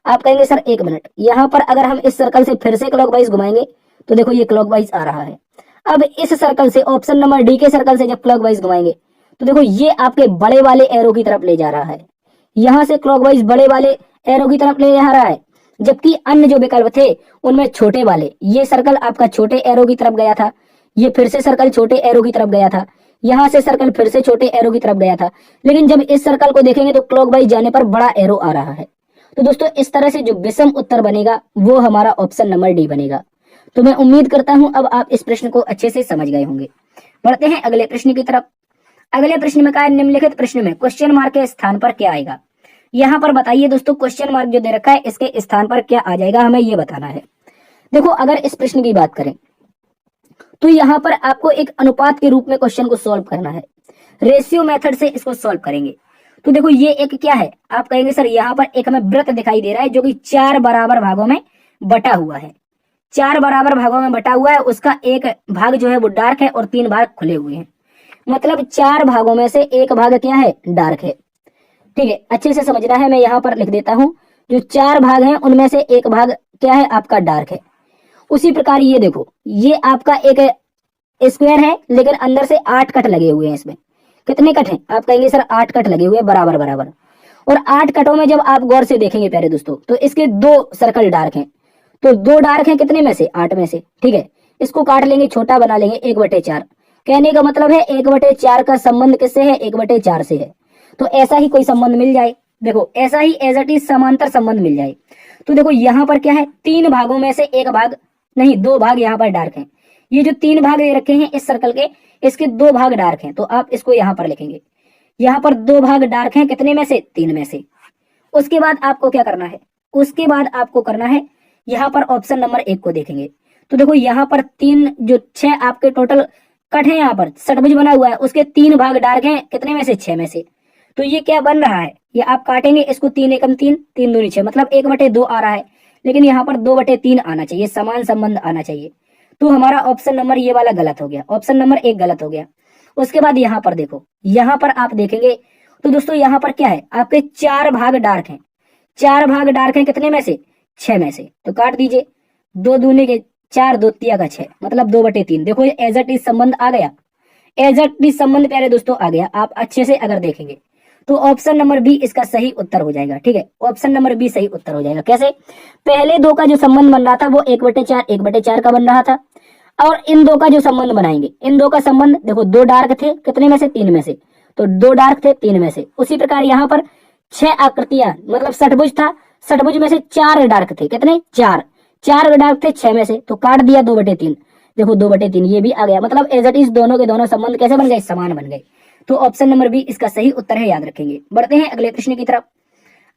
आप कहेंगे सर एक मिनट, यहाँ पर अगर हम इस सर्कल से फिर से क्लॉकवाइज घुमाएंगे तो देखो ये क्लॉकवाइज आ रहा है। अब इस सर्कल से ऑप्शन नंबर डी के सर्कल से जब क्लॉकवाइज घुमाएंगे तो देखो ये आपके बड़े वाले एरो की तरफ ले जा रहा है, यहाँ से क्लॉकवाइज बड़े वाले एरो की तरफ ले जा रहा है, जबकि अन्य जो विकल्प थे उनमें छोटे वाले, ये सर्कल आपका छोटे एरो की तरफ गया था, ये फिर से सर्कल छोटे एरो की तरफ गया था, यहाँ से सर्कल फिर से छोटे एरो की तरफ गया था, लेकिन जब इस सर्कल को देखेंगे तो क्लॉकवाइज जाने पर बड़ा एरो आ रहा है। तो दोस्तों इस तरह से जो विषम उत्तर बनेगा वो हमारा ऑप्शन नंबर डी बनेगा। तो मैं उम्मीद करता हूं अब आप इस प्रश्न को अच्छे से समझ गए होंगे। बढ़ते हैं अगले प्रश्न की तरफ। अगले प्रश्न में कहा है निम्नलिखित प्रश्न में क्वेश्चन मार्क के स्थान पर क्या आएगा। यहाँ पर बताइए दोस्तों, क्वेश्चन मार्क जो दे रखा है इसके स्थान पर क्या आ जाएगा, हमें ये बताना है। देखो अगर इस प्रश्न की बात करें तो यहाँ पर आपको एक अनुपात के रूप में क्वेश्चन को सॉल्व करना है, रेशियो मेथड से इसको सॉल्व करेंगे। तो देखो ये एक क्या है, आप कहेंगे सर यहाँ पर एक हमें वृत्त दिखाई दे रहा है जो कि 4 बराबर भागों में बटा हुआ है, 4 बराबर भागों में बटा हुआ है, उसका एक भाग जो है वो डार्क है और 3 भाग खुले हुए हैं, मतलब 4 भागों में से एक भाग क्या है, डार्क है। ठीक है, अच्छे से समझना है, मैं यहाँ पर लिख देता हूं, जो 4 भाग हैं उनमें से एक भाग क्या है आपका डार्क है। उसी प्रकार ये देखो ये आपका एक स्क्वायर है लेकिन अंदर से 8 कट लगे हुए हैं, इसमें कितने कट हैं, आप कहेंगे सर 8 कट लगे हुए बराबर बराबर, और 8 कटों में जब आप गौर से देखेंगे प्यारे दोस्तों तो इसके 2 सर्कल डार्क हैं, तो 2 डार्क हैं कितने में से, 8 में से। ठीक है, इसको काट लेंगे, छोटा बना लेंगे 1/4, कहने का मतलब है 1/4 का संबंध किससे है, 1/4 से है। तो ऐसा ही कोई संबंध मिल जाए, देखो ऐसा ही एज इट इज समांतर संबंध मिल जाए। तो देखो यहाँ पर क्या है, 3 भागों में से एक भाग नहीं, 2 भाग यहाँ पर डार्क हैं, ये जो 3 भाग दे रखे हैं इस सर्कल के, इसके 2 भाग डार्क हैं, तो आप इसको यहाँ पर लिखेंगे, यहाँ पर 2 भाग डार्क हैं कितने में से, 3 में से। उसके बाद आपको क्या करना है, उसके बाद आपको करना है यहाँ पर ऑप्शन नंबर 1 को देखेंगे तो देखो यहाँ पर 3 जो 6 आपके टोटल कट है, यहाँ पर षटभुज बना हुआ है, उसके 3 भाग डार्क हैं कितने में से, 6 में से। तो ये क्या बन रहा है, ये आप काटेंगे इसको, 3 एकम 3, 3 दूनी 6, मतलब 1/2 आ रहा है, लेकिन यहाँ पर 2/3 आना चाहिए, समान संबंध आना चाहिए। तो हमारा ऑप्शन नंबर ये वाला गलत हो गया, ऑप्शन नंबर 1 गलत हो गया। उसके बाद यहाँ पर देखो, यहाँ पर आप देखेंगे तो दोस्तों यहाँ पर क्या है, आपके 4 भाग डार्क हैं, 4 भाग डार्क हैं कितने में से, 6 में से। तो काट दीजिए, 2 दूनी के 4, 2 तिया का 6, मतलब 2/3। देखो एज इट इज संबंध आ गया, एज इट इज संबंध प्यारे दोस्तों आ गया। आप अच्छे से अगर देखेंगे तो ऑप्शन नंबर बी इसका सही उत्तर हो जाएगा। ठीक है, ऑप्शन नंबर बी सही उत्तर हो जाएगा। कैसे, पहले 2 का जो संबंध बन रहा था वो 1/4 का बन रहा था, और इन 2 का जो संबंध बनाएंगे, इन 2 का संबंध देखो 2 डार्क थे कितने में से, 3 में से, तो 2 डार्क थे 3 में से। उसी प्रकार यहाँ पर 6 आकृतियां, मतलब षटभुज था, षटभुज में से 4 डार्क थे, कितने? 4, 4 डार्क थे 6 में से, तो काट दिया 2/3। देखो 2/3 ये भी आ गया, मतलब एज इट इज दोनों के दोनों संबंध कैसे बन गए? समान बन गए। तो ऑप्शन नंबर बी इसका सही उत्तर है, याद रखेंगे। बढ़ते हैं अगले प्रश्न की तरफ।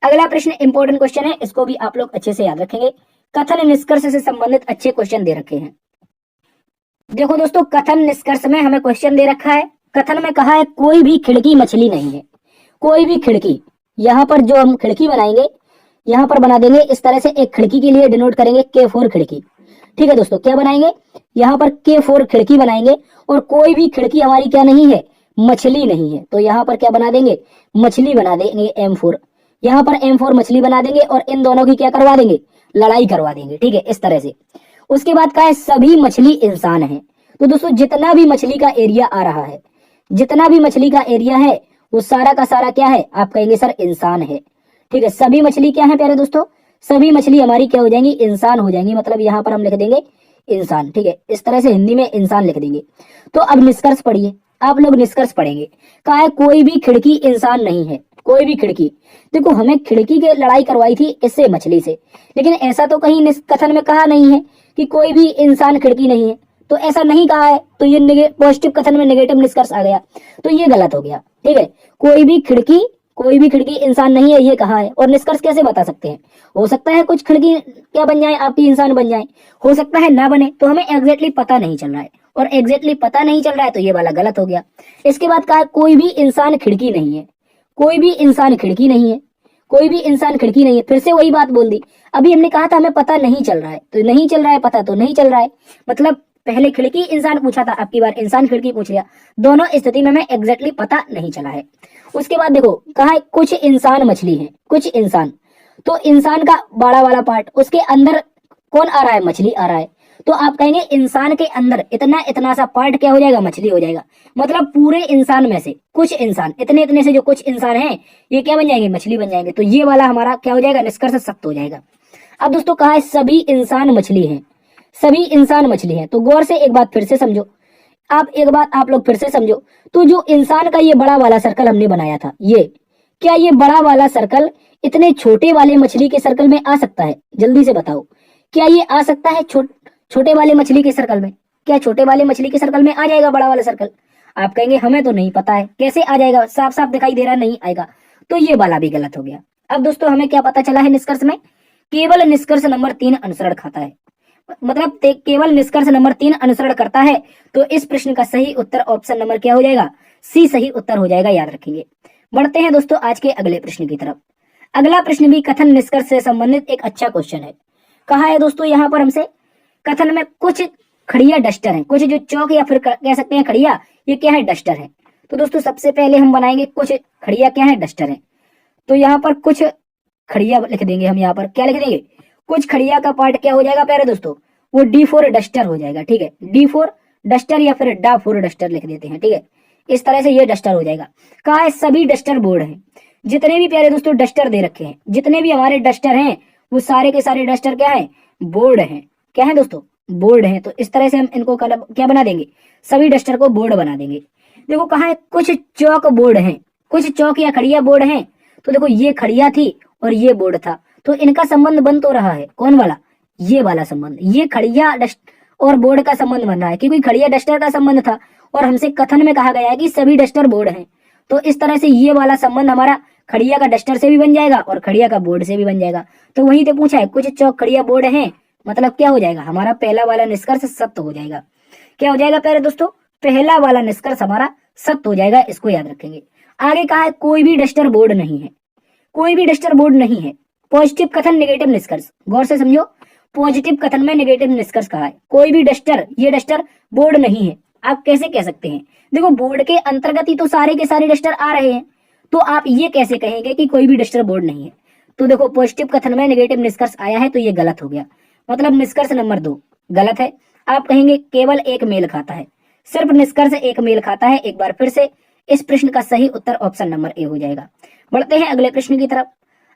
अगला प्रश्न इंपॉर्टेंट क्वेश्चन है, इसको भी आप लोग अच्छे से याद रखेंगे। कथन निष्कर्ष से संबंधित अच्छे क्वेश्चन दे रखे हैं। देखो दोस्तों, कथन निष्कर्ष में हमें क्वेश्चन दे रखा है। कथन में कहा है कोई भी खिड़की मछली नहीं है। कोई भी खिड़की, यहाँ पर जो हम खिड़की बनाएंगे, यहाँ पर बना देंगे इस तरह से, एक खिड़की के लिए डिनोट करेंगे K4 खिड़की। ठीक है दोस्तों, क्या बनाएंगे? यहाँ पर K4 खिड़की बनाएंगे, और कोई भी खिड़की हमारी क्या नहीं है? मछली नहीं है। तो यहाँ पर क्या बना देंगे? मछली बना देंगे M4। यहाँ पर M4 मछली बना देंगे, और इन दोनों की क्या करवा देंगे? लड़ाई करवा देंगे। ठीक है, इस तरह से। उसके बाद कहा है सभी मछली इंसान है। तो दोस्तों, जितना भी मछली का एरिया आ रहा है, जितना भी मछली का एरिया है, वो सारा का सारा क्या है? आप कहेंगे सर इंसान है। ठीक है, सभी मछली क्या है प्यारे दोस्तों? सभी मछली हमारी क्या हो जाएंगी? इंसान हो जाएंगी। मतलब यहाँ पर हम लिख देंगे इंसान। ठीक है, इस तरह से हिंदी में इंसान लिख देंगे। तो अब निष्कर्ष पढ़िए, आप लोग निष्कर्ष पढ़ेंगे। कहा है कोई भी खिड़की इंसान नहीं है। कोई भी खिड़की, देखो हमें खिड़की की लड़ाई करवाई थी इससे, मछली से, लेकिन ऐसा तो कहीं कथन में कहा नहीं है कि कोई भी इंसान खिड़की नहीं है। तो ऐसा नहीं कहा है, तो ये पॉजिटिव कथन में नेगेटिव निष्कर्ष आ गया, तो ये गलत हो गया। ठीक है, कोई भी खिड़की इंसान नहीं है ये कहा है, और निष्कर्ष कैसे बता सकते हैं? हो सकता है कुछ खिड़की क्या बन जाए, आपकी इंसान बन जाए, हो सकता है ना बने, तो हमें एग्जैक्टली पता नहीं चल रहा है, और एग्जैक्टली पता नहीं चल रहा है तो ये वाला गलत हो गया। इसके बाद कहा कोई भी इंसान खिड़की नहीं है। कोई भी इंसान खिड़की नहीं है। कोई भी इंसान खिड़की नहीं है, फिर से वही बात बोल दी। अभी हमने कहा था हमें पता नहीं चल रहा है, तो नहीं चल रहा है पता, तो नहीं चल रहा है। मतलब पहले खिड़की इंसान पूछा था, अब की बार इंसान खिड़की पूछ लिया। दोनों स्थिति में हमें एग्जैक्टली पता नहीं चला है। उसके बाद देखो कहा है कुछ इंसान मछली है। कुछ इंसान, तो इंसान का बड़ा वाला पार्ट, उसके अंदर कौन आ रहा है? मछली आ रहा है। तो आप कहेंगे इंसान के अंदर इतना इतना सा पार्ट क्या हो जाएगा? मछली हो जाएगा। मतलब पूरे इंसान में से कुछ इंसान, इतने इतने से जो कुछ इंसान हैं, ये क्या बन जाएंगे? मछली बन जाएंगे। तो ये वाला हमारा क्या हो जाएगा? निष्कर्ष सत्य हो जाएगा। अब दोस्तों कहा है सभी इंसान मछली हैं। सभी इंसान मछली हैं। तो गौर से एक बात फिर से समझो, एक बात आप लोग फिर से समझो। तो जो इंसान का ये बड़ा वाला सर्कल हमने बनाया था, ये क्या ये बड़ा वाला सर्कल इतने छोटे वाले मछली के सर्कल में आ सकता है? जल्दी से बताओ, क्या ये आ सकता है छोटे वाले मछली के सर्कल में? क्या छोटे वाले मछली के सर्कल में आ जाएगा बड़ा वाला सर्कल? आप कहेंगे हमें तो नहीं पता है, कैसे आ जाएगा? साफ साफ दिखाई दे रहा नहीं आएगा। तो ये वाला भी गलत हो गया। अब दोस्तों हमें क्या पता चला है निष्कर्ष में? केवल निष्कर्ष नंबर 3 अनुसरण खाता है। मतलब केवल निष्कर्ष नंबर 3 अनुसरण करता है। तो इस प्रश्न का सही उत्तर ऑप्शन नंबर क्या हो जाएगा? सी सही उत्तर हो जाएगा, याद रखेंगे। बढ़ते हैं दोस्तों आज के अगले प्रश्न की तरफ। अगला प्रश्न भी कथन निष्कर्ष से संबंधित एक अच्छा क्वेश्चन है। कहा है दोस्तों यहाँ पर हमसे कथन में कुछ खड़िया डस्टर है। कुछ जो चौक या फिर कह सकते हैं खड़िया, ये क्या है? डस्टर है। तो दोस्तों सबसे पहले हम बनाएंगे कुछ खड़िया क्या है? डस्टर है। तो यहाँ पर कुछ खड़िया लिख देंगे हम। यहाँ पर क्या लिख देंगे? कुछ खड़िया का पार्ट क्या हो जाएगा प्यारे दोस्तों? वो D4 डस्टर हो जाएगा। ठीक है, D4 डस्टर या फिर डा4 डस्टर लिख देते हैं। ठीक है, इस तरह से ये डस्टर हो जाएगा। कहा है सभी डस्टर बोर्ड हैं। जितने भी प्यारे दोस्तों डस्टर दे रखे हैं, जितने भी हमारे डस्टर हैं, वो सारे के सारे डस्टर क्या है? बोर्ड हैं। क्या है दोस्तों? बोर्ड हैं। तो इस तरह से हम इनको क्या बना देंगे? सभी डस्टर को बोर्ड बना देंगे। देखो कहा है कुछ चौक बोर्ड हैं। कुछ चौक या खड़िया बोर्ड हैं। तो देखो ये खड़िया थी और ये बोर्ड था, तो इनका संबंध बन तो रहा है। कौन वाला? ये वाला संबंध। ये खड़िया और बोर्ड का संबंध बन रहा है, क्योंकि खड़िया डस्टर का संबंध था, और हमसे कथन में कहा गया है कि सभी डस्टर बोर्ड हैं। तो इस तरह से ये वाला संबंध हमारा खड़िया का डस्टर से भी बन जाएगा और खड़िया का बोर्ड से भी बन जाएगा। तो वहीं पे पूछा है कुछ चौक खड़िया बोर्ड हैं, मतलब क्या हो जाएगा? हमारा पहला वाला निष्कर्ष सत्य हो जाएगा। क्या हो जाएगा प्यारे दोस्तों? पहला वाला निष्कर्ष हमारा सत्य हो जाएगा। इसको याद रखेंगे। आगे कहा है कोई भी डस्टर बोर्ड नहीं है। कोई भी डस्टर बोर्ड नहीं है। पॉजिटिव कथन नेगेटिव निष्कर्ष, गौर से समझो। पॉजिटिव कथन में नेगेटिव निष्कर्ष कहा है कोई भी डस्टर, ये डस्टर बोर्ड नहीं है। आप कैसे कह सकते हैं? देखो बोर्ड के अंतर्गत ही तो सारे के सारे डस्टर आ रहे हैं, तो आप ये कैसे कहेंगे कि कोई भी डस्टर बोर्ड नहीं है? तो देखो पॉजिटिव कथन में नेगेटिव निष्कर्ष आया है, तो ये गलत हो गया। मतलब निष्कर्ष नंबर 2 गलत है। आप कहेंगे केवल एक मेल खाता है। सिर्फ निष्कर्ष एक मेल खाता है। एक बार फिर से इस प्रश्न का सही उत्तर ऑप्शन नंबर ए हो जाएगा। बढ़ते हैं अगले प्रश्न की तरफ।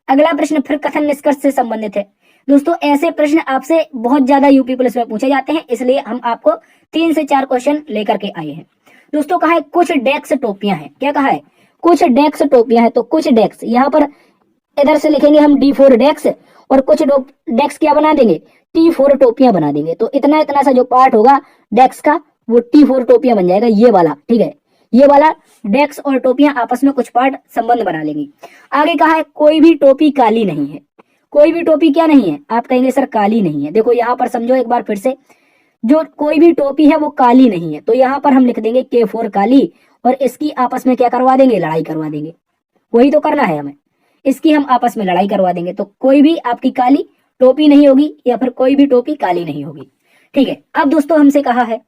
अगला प्रश्न फिर कथन निष्कर्ष से संबंधित है। दोस्तों ऐसे प्रश्न आपसे बहुत ज्यादा यूपी पुलिस में पूछे जाते हैं, इसलिए हम आपको 3 से 4 क्वेश्चन लेकर के आए हैं। दोस्तों कहा है कुछ डेस्क टोपियां हैं। क्या कहा है? कुछ डेस्क टोपियां हैं। तो कुछ डेस्क, यहाँ पर इधर से लिखेंगे हम D4 डेक्स, और कुछ डेक्स क्या बना देंगे, T4 टोपियां बना देंगे। तो इतना इतना सा जो पार्ट होगा डेक्स का वो T4 टोपियां बन जाएगा, ये वाला, ठीक है। ये वाला डेक्स और टोपियां आपस में कुछ पार्ट संबंध बना लेंगी। आगे कहा है कोई भी टोपी काली नहीं है। कोई भी टोपी क्या नहीं है, आप कहेंगे सर काली नहीं है। देखो यहाँ पर समझो एक बार फिर से, जो कोई भी टोपी है वो काली नहीं है, तो यहाँ पर हम लिख देंगे K4 काली, और इसकी आपस में क्या करवा देंगे, लड़ाई करवा देंगे। वही तो करना है हमें, इसकी हम आपस में लड़ाई करवा देंगे। तो कोई भी आपकी काली टोपी नहीं होगी, या फिर कोई भी टोपी काली नहीं होगी, ठीक है। अब दोस्तों हमसे कहा है,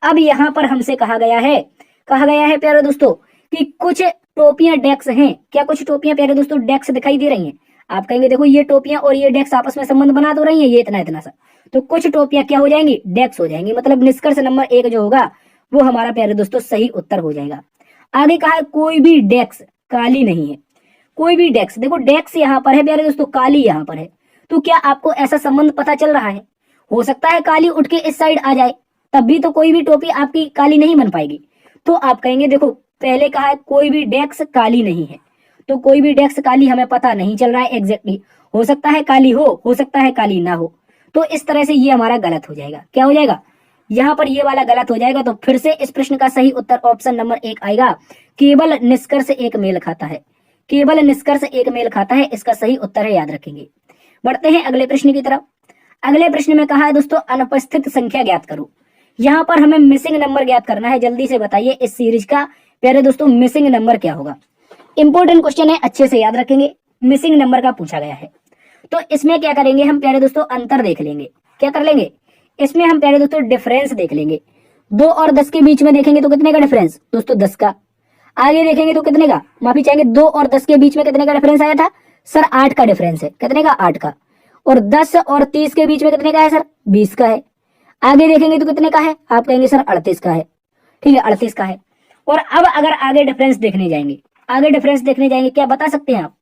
अब यहाँ पर हमसे कहा गया है प्यारे दोस्तों कि कुछ टोपियां डेक्स हैं। क्या कुछ टोपियां प्यारे दोस्तों डेक्स दिखाई दे रही हैं? आप कहेंगे देखो ये टोपियां और ये डेक्स आपस में संबंध बना तो रही हैं, ये इतना इतना सा, तो कुछ टोपियां क्या हो जाएंगी, डेक्स हो जाएंगी। मतलब निष्कर्ष नंबर 1 जो होगा वो हमारा प्यारे दोस्तों सही उत्तर हो जाएगा। आगे कहा है कोई भी डेक्स काली नहीं है। कोई भी डेक्स, देखो डेक्स यहाँ पर है प्यारे दोस्तों, काली यहाँ पर है, तो क्या आपको ऐसा संबंध पता चल रहा है? हो सकता है काली उठ के इस साइड आ जाए, तब भी तो कोई भी टोपी आपकी काली नहीं बन पाएगी। तो आप कहेंगे देखो पहले कहा है कोई भी डेक्स काली नहीं है, तो कोई भी डेक्स काली हमें पता नहीं चल रहा है एग्जैक्टली। हो सकता है काली हो सकता है काली ना हो। तो इस तरह से ये हमारा गलत हो जाएगा। क्या हो जाएगा, यहाँ पर ये वाला गलत हो जाएगा। तो फिर से इस प्रश्न का सही उत्तर ऑप्शन नंबर 1 आएगा, केवल निष्कर्ष एक मेल खाता है। केवल निष्कर्ष एक मेल खाता है, इसका सही उत्तर है, याद रखेंगे। बढ़ते हैं अगले प्रश्न की तरफ। अगले प्रश्न में कहा है दोस्तों अनुपस्थित संख्या ज्ञात करो। यहाँ पर हमें मिसिंग नंबर ज्ञात करना है। जल्दी से बताइए इस सीरीज का प्यारे दोस्तों मिसिंग नंबर क्या होगा। इंपॉर्टेंट क्वेश्चन है, अच्छे से याद रखेंगे, मिसिंग नंबर का पूछा गया है। तो इसमें क्या करेंगे हम प्यारे दोस्तों, अंतर देख लेंगे। क्या कर लेंगे, इसमें हम प्यारे दोस्तों डिफरेंस देख लेंगे। 2 और 10 के बीच में देखेंगे तो कितने का डिफरेंस दोस्तों, 10 का। आगे देखेंगे तो कितने का, माफी चाहेंगे, 2 और 10 के बीच में कितने का डिफरेंस आया था सर, 8 का डिफरेंस है। कितने का, 8 का। और 10 और 30 के बीच में कितने का है सर, 20 का है। आगे देखेंगे तो कितने का है, आप कहेंगे सर 38 का है, ठीक है 38 का है। और अब अगर आगे डिफरेंस देखने जाएंगे, आगे डिफरेंस देखने जाएंगे, क्या बता सकते हैं आप?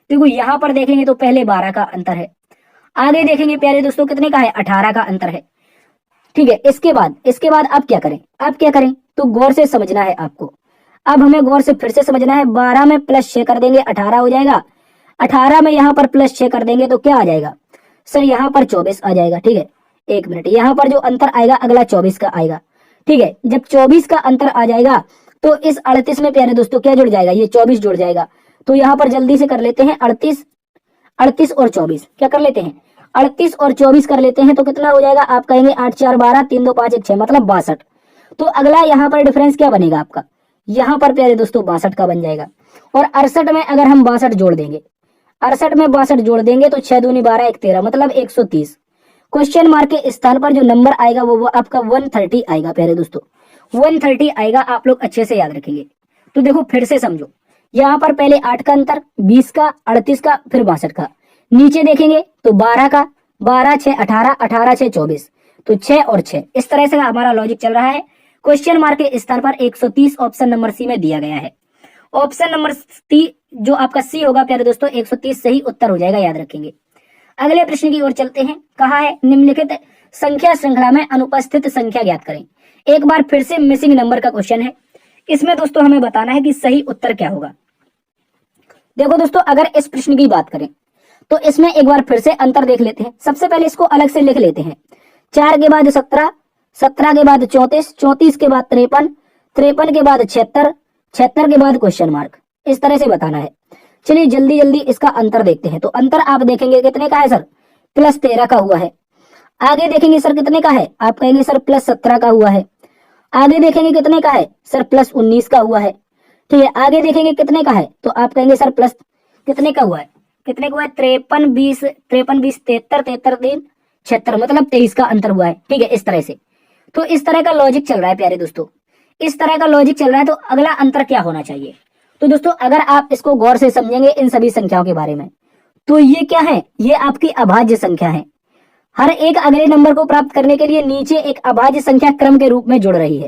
देखो यहाँ पर देखेंगे तो पहले 12 का अंतर है। आगे देखेंगे प्यारे दोस्तों कितने का है, 18 का अंतर है, ठीक है। इसके बाद अब क्या करें, अब क्या करें, तो गौर से समझना है आपको। अब हमें गौर से फिर से समझना है। 12 में +6 कर देंगे 18 हो जाएगा। 18 में यहाँ पर +6 कर देंगे तो क्या आ जाएगा सर, यहाँ पर 24 आ जाएगा, ठीक है। 1 मिनट, यहाँ पर जो अंतर आएगा अगला 24 का आएगा, ठीक है। जब 24 का अंतर आ जाएगा तो इस 38 में प्यारे दोस्तों क्या जुड़ जाएगा, ये 24 जुड़ जाएगा। तो यहाँ पर जल्दी से कर लेते हैं 38 और 24, क्या कर लेते हैं, 38 और 24 कर लेते हैं तो कितना हो जाएगा, आप कहेंगे 8 4 12, 3 2 5 1 6, मतलब 62। तो अगला यहाँ पर डिफरेंस क्या बनेगा आपका, यहाँ पर प्यारे दोस्तों 62 का बन जाएगा। और 68 में अगर हम 62 जोड़ देंगे, 68 में 62 जोड़ देंगे तो 6 दूनी 12 1 13, मतलब 130। क्वेश्चन मार्क के स्थान पर जो नंबर आएगा वो आपका 130 आएगा प्यारे दोस्तों, 130 आएगा। आप लोग अच्छे से याद रखेंगे। तो देखो फिर से समझो, यहाँ पर पहले 8 का अंतर, 20 का, 38 का, फिर 62 का। नीचे देखेंगे तो 12 का, 12 6 18, 18 6 24, तो 6 और 6। इस तरह से हमारा लॉजिक चल रहा है। क्वेश्चन मार्क के स्थान पर 130 ऑप्शन नंबर सी में दिया गया है। ऑप्शन नंबर सी जो आपका सी होगा प्यारे दोस्तों 130 सही उत्तर हो जाएगा, याद रखेंगे। अगले प्रश्न की ओर चलते हैं। कहा है निम्नलिखित संख्या श्रृंखला में अनुपस्थित संख्या ज्ञात करें। एक बार फिर से मिसिंग नंबर का क्वेश्चन है। इसमें दोस्तों हमें बताना है कि सही उत्तर क्या होगा। देखो दोस्तों अगर इस प्रश्न की बात करें तो इसमें एक बार फिर से अंतर देख लेते हैं। सबसे पहले इसको अलग से लिख लेते हैं। 4 के बाद 17, 17 के बाद 34, 34 के बाद 53, 53 के बाद 76, 76 के बाद क्वेश्चन मार्क। इस तरह से बताना है। चलिए जल्दी जल्दी इसका अंतर देखते हैं। तो अंतर आप देखेंगे कितने का है सर, +13 का हुआ है। आगे देखेंगे सर कितने का है, आप कहेंगे सर +17 का हुआ है। आगे देखेंगे कितने का है सर, +19 का हुआ है, ठीक है। आगे देखेंगे कितने का है तो आप कहेंगे सर प्लस कितने का हुआ है, कितने का हुआ है, 53 20, 53 20 73, 73 3 76, मतलब 23 का अंतर हुआ है, ठीक है। इस तरह से तो इस तरह का लॉजिक चल रहा है प्यारे दोस्तों, इस तरह का लॉजिक चल रहा है। तो अगला अंतर क्या होना चाहिए। तो दोस्तों अगर आप इसको गौर से समझेंगे इन सभी संख्याओं के बारे में, तो ये क्या है, ये आपकी अभाज्य संख्या है। हर एक अगले नंबर को प्राप्त करने के लिए नीचे एक अभाज्य संख्या क्रम के रूप में जुड़ रही है।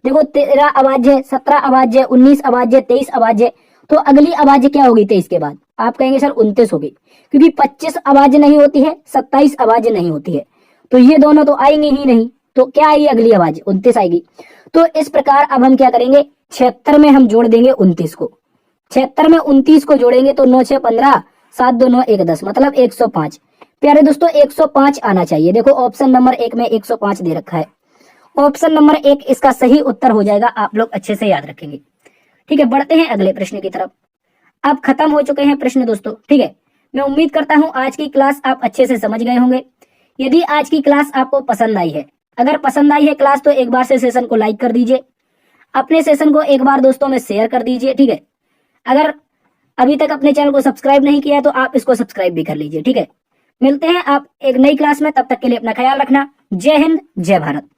देखो 13 अभाज्य, 17 अभाज्य, 19 अभाज्य, 23 अभाज्य। तो अगली अभाज्य क्या होगी 23 के बाद, आप कहेंगे सर 29 होगी, क्योंकि 25 अभाज्य नहीं होती है, 27 अभाज्य नहीं होती है, तो ये दोनों तो आएंगे ही नहीं। तो क्या आएगी अगली अभाज्य, 29 आएगी। तो इस प्रकार अब हम क्या करेंगे, 76 में हम जोड़ देंगे 29 को। 76 में 29 को जोड़ेंगे तो 9 6 15, 7 2 9 1 10 मतलब 105। प्यारे दोस्तों 105 आना चाहिए। देखो ऑप्शन नंबर 1 में 105 दे रखा है। ऑप्शन नंबर 1 इसका सही उत्तर हो जाएगा, आप लोग अच्छे से याद रखेंगे। ठीक है, बढ़ते हैं अगले प्रश्न की तरफ। अब खत्म हो चुके हैं प्रश्न दोस्तों। ठीक है, मैं उम्मीद करता हूं आज की क्लास आप अच्छे से समझ गए होंगे। यदि आज की क्लास आपको पसंद आई है, अगर पसंद आई है क्लास, तो एक बार से सेशन को लाइक कर दीजिए, अपने सेशन को एक बार दोस्तों में शेयर कर दीजिए। ठीक है, अगर अभी तक अपने चैनल को सब्सक्राइब नहीं किया है तो आप इसको सब्सक्राइब भी कर लीजिए। ठीक है, मिलते हैं आप एक नई क्लास में, तब तक के लिए अपना ख्याल रखना। जय हिंद, जय भारत।